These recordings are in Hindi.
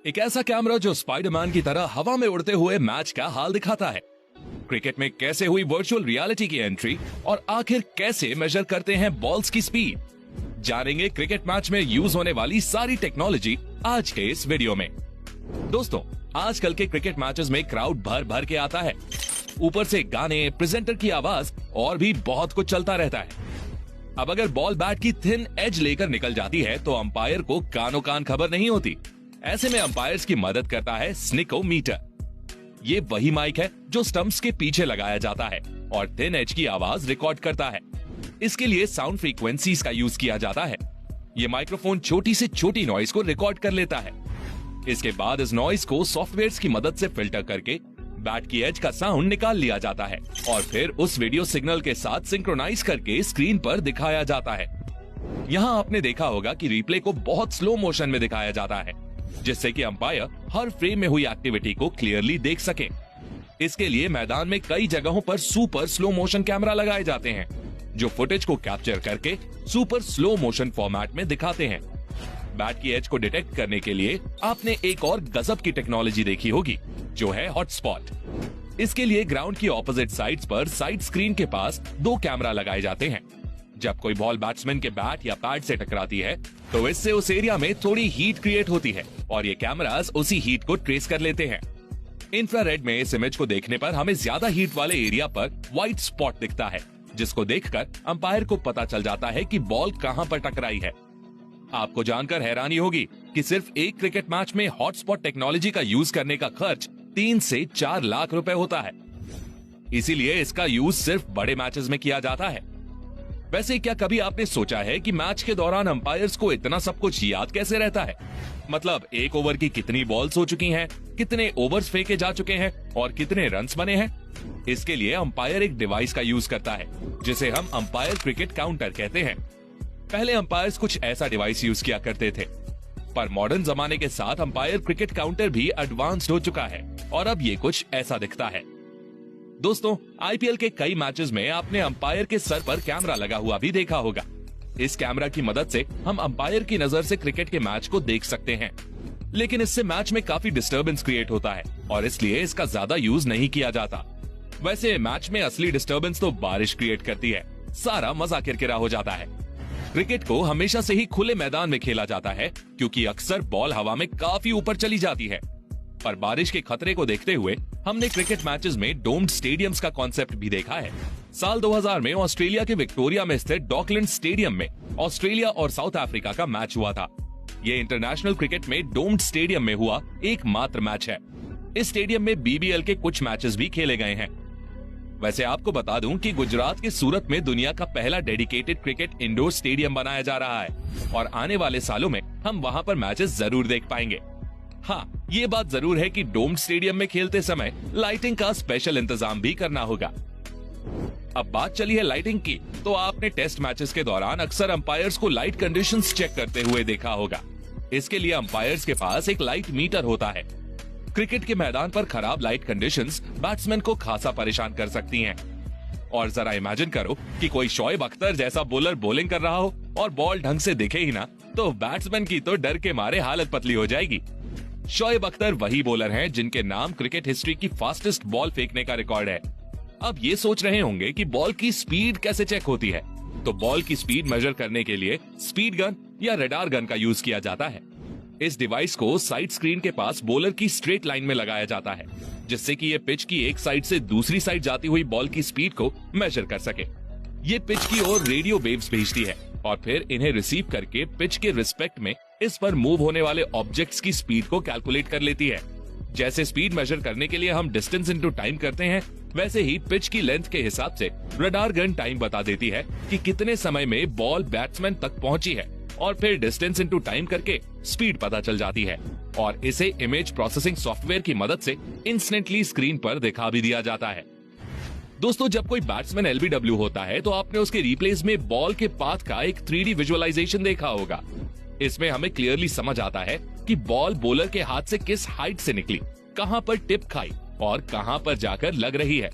एक ऐसा कैमरा जो स्पाइडरमैन की तरह हवा में उड़ते हुए मैच का हाल दिखाता है। क्रिकेट में कैसे हुई वर्चुअल रियलिटी की एंट्री और आखिर कैसे मेजर करते हैं बॉल्स की स्पीड, जानेंगे क्रिकेट मैच में यूज होने वाली सारी टेक्नोलॉजी आज के इस वीडियो में। दोस्तों, आजकल के क्रिकेट मैचेस में क्राउड भर भर के आता है, ऊपर से गाने, प्रेजेंटर की आवाज और भी बहुत कुछ चलता रहता है। अब अगर बॉल बैट की थिन एज लेकर निकल जाती है तो अंपायर को कानो कान खबर नहीं होती। ऐसे में अंपायर्स की मदद करता है स्निकोमीटर। ये वही माइक है जो स्टंप्स के पीछे लगाया जाता है और थिन एज की आवाज रिकॉर्ड करता है। इसके लिए साउंड फ्रीक्वेंसीज का यूज किया जाता है। ये माइक्रोफोन छोटी से छोटी नॉइज को रिकॉर्ड कर लेता है। इसके बाद इस नॉइज को सॉफ्टवेयर की मदद से फिल्टर करके बैट की एज का साउंड निकाल लिया जाता है और फिर उस वीडियो सिग्नल के साथ सिंक्रोनाइज करके स्क्रीन पर दिखाया जाता है। यहाँ आपने देखा होगा कि रिप्ले को बहुत स्लो मोशन में दिखाया जाता है, जिससे कि अंपायर हर फ्रेम में हुई एक्टिविटी को क्लियरली देख सके। इसके लिए मैदान में कई जगहों पर सुपर स्लो मोशन कैमरा लगाए जाते हैं, जो फुटेज को कैप्चर करके सुपर स्लो मोशन फॉर्मेट में दिखाते हैं। बैट की एज को डिटेक्ट करने के लिए आपने एक और गजब की टेक्नोलॉजी देखी होगी, जो है हॉटस्पॉट। इसके लिए ग्राउंड की ऑपोजिट साइड्स पर साइड स्क्रीन के पास 2 कैमरा लगाए जाते हैं। जब कोई बॉल बैट्समैन के बैट या पैड से टकराती है तो इससे उस एरिया में थोड़ी हीट क्रिएट होती है और ये कैमरास उसी हीट को ट्रेस कर लेते हैं। इंफ्रारेड में इस इमेज को देखने पर हमें ज्यादा हीट वाले एरिया पर व्हाइट स्पॉट दिखता है, जिसको देखकर अंपायर को पता चल जाता है कि बॉल कहां पर टकराई है। आपको जानकर हैरानी होगी कि सिर्फ एक क्रिकेट मैच में हॉटस्पॉट टेक्नोलॉजी का यूज करने का खर्च 3 से 4 लाख रुपए होता है। इसीलिए इसका यूज सिर्फ बड़े मैचेस में किया जाता है। वैसे क्या कभी आपने सोचा है कि मैच के दौरान अंपायर्स को इतना सब कुछ याद कैसे रहता है? मतलब एक ओवर की कितनी बॉल्स हो चुकी हैं, कितने ओवर्स फेंके जा चुके हैं और कितने रन्स बने हैं? इसके लिए अंपायर एक डिवाइस का यूज करता है, जिसे हम अंपायर क्रिकेट काउंटर कहते हैं। पहले अंपायर्स कुछ ऐसा डिवाइस यूज किया करते थे, पर मॉडर्न जमाने के साथ अंपायर क्रिकेट काउंटर भी एडवांस्ड हो चुका है और अब ये कुछ ऐसा दिखता है। दोस्तों, आईपीएल के कई मैचेस में आपने अंपायर के सर पर कैमरा लगा हुआ भी देखा होगा। इस कैमरा की मदद से हम अंपायर की नजर से क्रिकेट के मैच को देख सकते हैं, लेकिन इससे मैच में काफी डिस्टर्बेंस क्रिएट होता है और इसलिए इसका ज्यादा यूज नहीं किया जाता। वैसे मैच में असली डिस्टर्बेंस तो बारिश क्रिएट करती है, सारा मजा किरकिरा हो जाता है। क्रिकेट को हमेशा से ही खुले मैदान में खेला जाता है, क्योंकि अक्सर बॉल हवा में काफी ऊपर चली जाती है। पर बारिश के खतरे को देखते हुए हमने क्रिकेट मैचेस में डोम्ड स्टेडियम्स का कॉन्सेप्ट भी देखा है। साल 2000 में ऑस्ट्रेलिया के विक्टोरिया में स्थित डॉकलैंड स्टेडियम में ऑस्ट्रेलिया और साउथ अफ्रीका का मैच हुआ था। ये इंटरनेशनल क्रिकेट में डोम्ड स्टेडियम में हुआ एकमात्र मैच है। इस स्टेडियम में बीबीएल के कुछ मैचेस भी खेले गए हैं। वैसे आपको बता दूं कि गुजरात के सूरत में दुनिया का पहला डेडिकेटेड क्रिकेट इंडोर स्टेडियम बनाया जा रहा है और आने वाले सालों में हम वहां पर मैचेस जरूर देख पाएंगे। हाँ, ये बात जरूर है कि डोम्ड स्टेडियम में खेलते समय लाइटिंग का स्पेशल इंतजाम भी करना होगा। अब बात चली है लाइटिंग की, तो आपने टेस्ट मैचेस के दौरान अक्सर अंपायर्स को लाइट कंडीशंस चेक करते हुए देखा होगा। इसके लिए अंपायर्स के पास एक लाइट मीटर होता है। क्रिकेट के मैदान पर खराब लाइट कंडीशंस बैट्समैन को खासा परेशान कर सकती हैं। और जरा इमेजिन करो कि कोई शोएब अख्तर जैसा बॉलर बॉलिंग कर रहा हो और बॉल ढंग से दिखे ही ना, तो बैट्समैन की तो डर के मारे हालत पतली हो जाएगी। शोएब अख्तर वही बॉलर हैं जिनके नाम क्रिकेट हिस्ट्री की फास्टेस्ट बॉल फेंकने का रिकॉर्ड है। अब ये सोच रहे होंगे कि बॉल की स्पीड कैसे चेक होती है, तो बॉल की स्पीड मेजर करने के लिए स्पीड गन या रडार गन का यूज किया जाता है। इस डिवाइस को साइड स्क्रीन के पास बॉलर की स्ट्रेट लाइन में लगाया जाता है, जिससे कि ये पिच की एक साइड से दूसरी साइड जाती हुई बॉल की स्पीड को मेजर कर सके। ये पिच की ओर रेडियो वेव्स भेजती है और फिर इन्हें रिसीव करके पिच के रिस्पेक्ट में इस पर मूव होने वाले ऑब्जेक्ट्स की स्पीड को कैलकुलेट कर लेती है। जैसे स्पीड मेजर करने के लिए हम डिस्टेंस इनटू टाइम करते हैं, वैसे ही पिच की लेंथ के हिसाब से रडार गन टाइम बता देती है कि कितने समय में बॉल बैट्समैन तक पहुंची है और फिर डिस्टेंस इनटू टाइम करके स्पीड पता चल जाती है और इसे इमेज प्रोसेसिंग सॉफ्टवेयर की मदद से इंस्टेंटली स्क्रीन पर दिखा भी दिया जाता है। दोस्तों, जब कोई बैट्समैन एलबीडब्ल्यू होता है तो आपने उसके रिप्लेस में बॉल के पाथ का एक 3D विजुअलाइजेशन देखा होगा। इसमें हमें क्लियरली समझ आता है कि बॉल बॉलर के हाथ से किस हाइट से निकली, कहां पर टिप खाई और कहां पर जाकर लग रही है।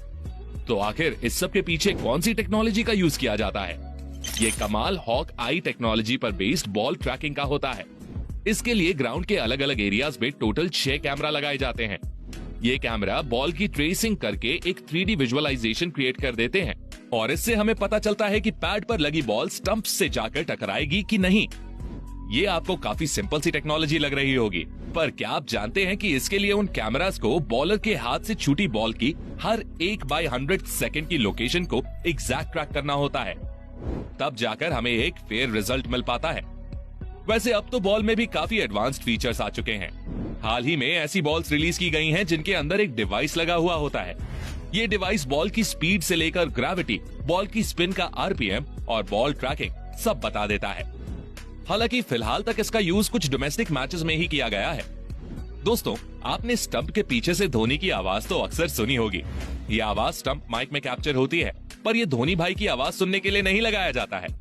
तो आखिर इस सब के पीछे कौन सी टेक्नोलॉजी का यूज किया जाता है? ये कमाल हॉक आई टेक्नोलॉजी पर बेस्ड बॉल ट्रैकिंग का होता है। इसके लिए ग्राउंड के अलग अलग एरियाज में टोटल 6 कैमरा लगाए जाते हैं। ये कैमरा बॉल की ट्रेसिंग करके एक 3D विजुअलाइजेशन क्रिएट कर देते हैं और इससे हमें पता चलता है कि पैड पर लगी बॉल स्टंप से जाकर टकराएगी कि नहीं। ये आपको काफी सिंपल सी टेक्नोलॉजी लग रही होगी, पर क्या आप जानते हैं कि इसके लिए उन कैमरास को बॉलर के हाथ से छूटी बॉल की हर 1/100 सेकेंड की लोकेशन को एग्जैक्ट ट्रैक करना होता है, तब जाकर हमें एक फेयर रिजल्ट मिल पाता है। वैसे अब तो बॉल में भी काफी एडवांस्ड फीचर्स आ चुके हैं। हाल ही में ऐसी बॉल्स रिलीज की गई हैं जिनके अंदर एक डिवाइस लगा हुआ होता है। ये डिवाइस बॉल की स्पीड से लेकर ग्रेविटी, बॉल की स्पिन का आरपीएम और बॉल ट्रैकिंग सब बता देता है। हालांकि फिलहाल तक इसका यूज कुछ डोमेस्टिक मैचेस में ही किया गया है। दोस्तों, आपने स्टंप के पीछे से धोनी की आवाज तो अक्सर सुनी होगी। ये आवाज स्टंप माइक में कैप्चर होती है, पर ये धोनी भाई की आवाज सुनने के लिए नहीं लगाया जाता है।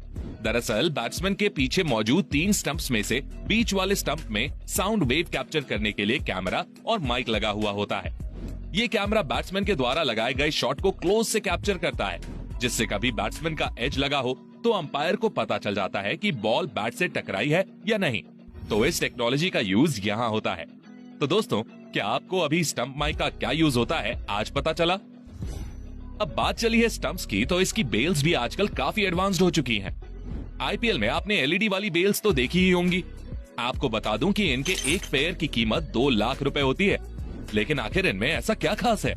दरअसल बैट्समैन के पीछे मौजूद 3 स्टंप्स में से बीच वाले स्टंप में साउंड वेव कैप्चर करने के लिए कैमरा और माइक लगा हुआ होता है। ये कैमरा बैट्समैन के द्वारा लगाए गए शॉट को क्लोज से कैप्चर करता है, जिससे कभी बैट्समैन का एज लगा हो तो अंपायर को पता चल जाता है कि बॉल बैट से टकराई है या नहीं। तो इस टेक्नोलॉजी का यूज यहाँ होता है। तो दोस्तों, क्या आपको अभी स्टंप माइक का क्या यूज होता है आज पता चला? अब बात चली है स्टंप्स की, तो इसकी बेल्स भी आजकल काफी एडवांस्ड हो चुकी हैं। आईपीएल में आपने एलईडी वाली बेल्स तो देखी ही होंगी। आपको बता दूं कि इनके एक पेयर की कीमत 2 लाख रुपए होती है, लेकिन आखिर इनमें ऐसा क्या खास है?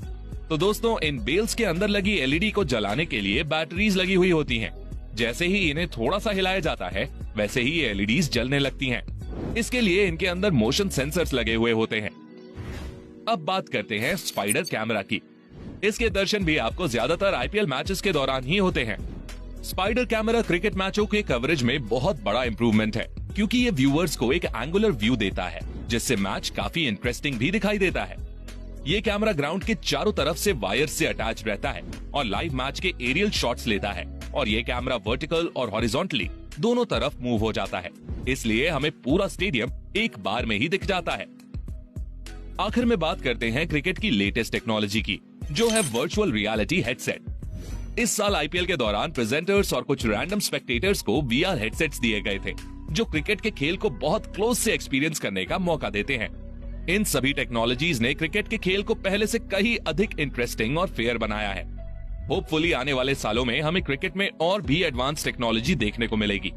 तो दोस्तों, इन बेल्स के अंदर लगी एलईडी को जलाने के लिए बैटरीज लगी हुई होती हैं। जैसे ही इन्हें थोड़ा सा हिलाया जाता है, वैसे ही ये एलईडीज जलने लगती हैं। इसके लिए इनके अंदर मोशन सेंसर्स लगे हुए होते हैं। अब बात करते हैं स्पाइडर कैमरा की। इसके दर्शन भी आपको ज्यादातर आईपीएल मैचेस के दौरान ही होते हैं। स्पाइडर कैमरा क्रिकेट मैचों के कवरेज में बहुत बड़ा इंप्रूवमेंट है, क्योंकि ये व्यूअर्स को एक एंगुलर व्यू देता है, जिससे मैच काफी इंटरेस्टिंग भी दिखाई देता है। ये कैमरा ग्राउंड के चारों तरफ से वायर से अटैच रहता है और लाइव मैच के एरियल शॉट्स लेता है, और ये कैमरा वर्टिकल और हॉरिजॉन्टली दोनों तरफ मूव हो जाता है, इसलिए हमें पूरा स्टेडियम एक बार में ही दिख जाता है। आखिर में बात करते हैं क्रिकेट की लेटेस्ट टेक्नोलॉजी की, जो है वर्चुअल रियलिटी हेडसेट। इस साल आईपीएल के दौरान प्रेजेंटर्स और कुछ रैंडम स्पेक्टेटर्स को वीआर हेडसेट्स दिए गए थे, जो क्रिकेट के खेल को बहुत क्लोज से एक्सपीरियंस करने का मौका देते हैं। इन सभी टेक्नोलॉजीज ने क्रिकेट के खेल को पहले से कहीं अधिक इंटरेस्टिंग और फेयर बनाया है। होपफुली आने वाले सालों में हमें क्रिकेट में और भी एडवांस टेक्नोलॉजी देखने को मिलेगी।